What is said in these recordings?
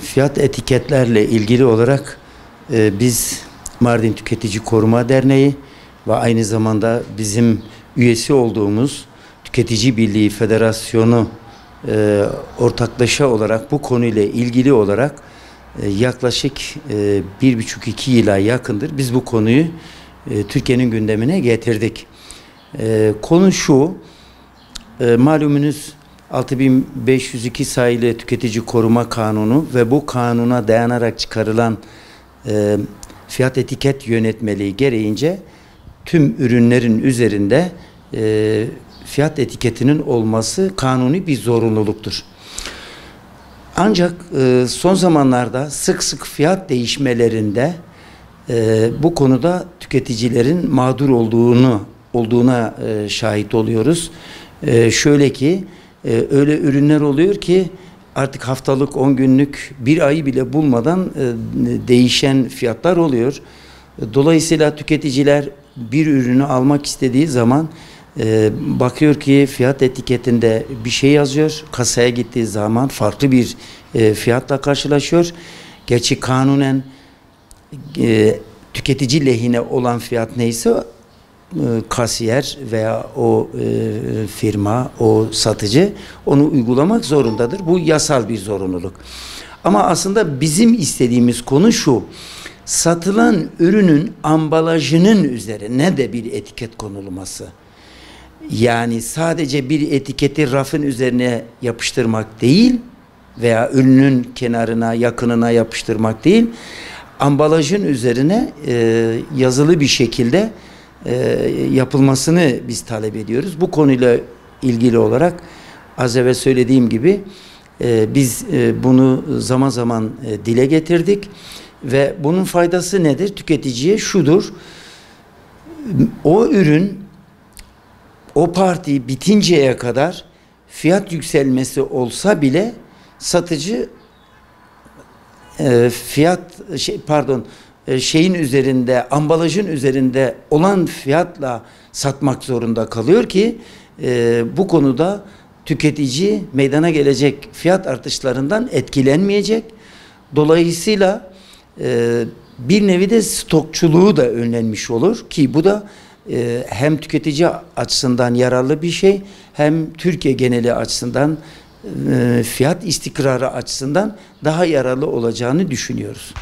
Fiyat etiketlerle ilgili olarak biz Mardin Tüketici Koruma Derneği ve aynı zamanda bizim üyesi olduğumuz Tüketici Birliği Federasyonu ortaklaşa olarak bu konuyla ilgili olarak yaklaşık 1,5-2 yıla yakındır biz bu konuyu Türkiye'nin gündemine getirdik. Konu şu, malumunuz 6502 sayılı Tüketici Koruma Kanunu ve bu kanuna dayanarak çıkarılan fiyat etiket yönetmeliği gereğince tüm ürünlerin üzerinde fiyat etiketinin olması kanuni bir zorunluluktur. Ancak son zamanlarda sık sık fiyat değişmelerinde bu konuda tüketicilerin mağdur olduğuna şahit oluyoruz. Şöyle ki öyle ürünler oluyor ki artık haftalık, 10 günlük, bir ayı bile bulmadan değişen fiyatlar oluyor. Dolayısıyla tüketiciler bir ürünü almak istediği zaman bakıyor ki fiyat etiketinde bir şey yazıyor. Kasaya gittiği zaman farklı bir fiyatla karşılaşıyor. Gerçi kanunen tüketici lehine olan fiyat neyse kasiyer veya o firma, o satıcı onu uygulamak zorundadır. Bu yasal bir zorunluluk. Ama aslında bizim istediğimiz konu şu: satılan ürünün ambalajının üzerine de bir etiket konulması. Yani sadece bir etiketi rafın üzerine yapıştırmak değil veya ürünün kenarına, yakınına yapıştırmak değil, ambalajın üzerine yazılı bir şekilde yapılmasını biz talep ediyoruz. Bu konuyla ilgili olarak az evvel söylediğim gibi biz bunu zaman zaman dile getirdik ve bunun faydası nedir? Tüketiciye şudur: o ürün, o parti bitinceye kadar fiyat yükselmesi olsa bile satıcı şeyin üzerinde, ambalajın üzerinde olan fiyatla satmak zorunda kalıyor ki bu konuda tüketici meydana gelecek fiyat artışlarından etkilenmeyecek. Dolayısıyla bir nevi de stokçuluğu da önlenmiş olur ki bu da hem tüketici açısından yararlı bir şey, hem Türkiye geneli açısından fiyat istikrarı açısından daha yararlı olacağını düşünüyoruz.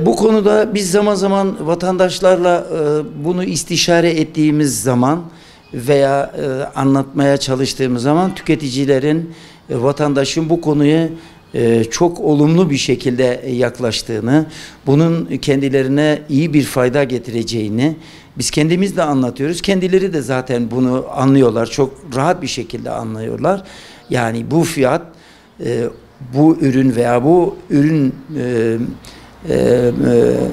Bu konuda biz zaman zaman vatandaşlarla bunu istişare ettiğimiz zaman veya anlatmaya çalıştığımız zaman tüketicilerin, vatandaşın bu konuya çok olumlu bir şekilde yaklaştığını, bunun kendilerine iyi bir fayda getireceğini biz kendimiz de anlatıyoruz. Kendileri de zaten bunu anlıyorlar. Çok rahat bir şekilde anlıyorlar. Yani bu fiyat, bu ürün veya bu ürün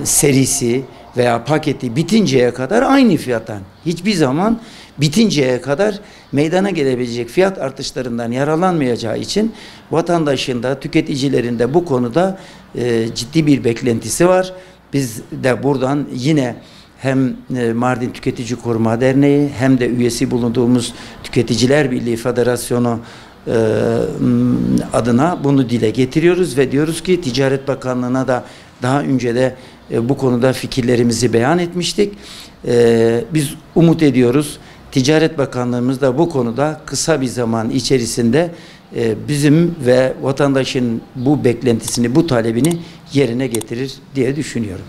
serisi veya paketi bitinceye kadar aynı fiyattan, hiçbir zaman bitinceye kadar meydana gelebilecek fiyat artışlarından yararlanmayacağı için vatandaşın da tüketicilerin de bu konuda ciddi bir beklentisi var. Biz de buradan yine hem Mardin Tüketici Koruma Derneği hem de üyesi bulunduğumuz Tüketiciler Birliği Federasyonu adına bunu dile getiriyoruz ve diyoruz ki Ticaret Bakanlığı'na da daha önce de bu konuda fikirlerimizi beyan etmiştik. Biz umut ediyoruz. Ticaret Bakanlığımız da bu konuda kısa bir zaman içerisinde bizim ve vatandaşın bu beklentisini, bu talebini yerine getirir diye düşünüyorum.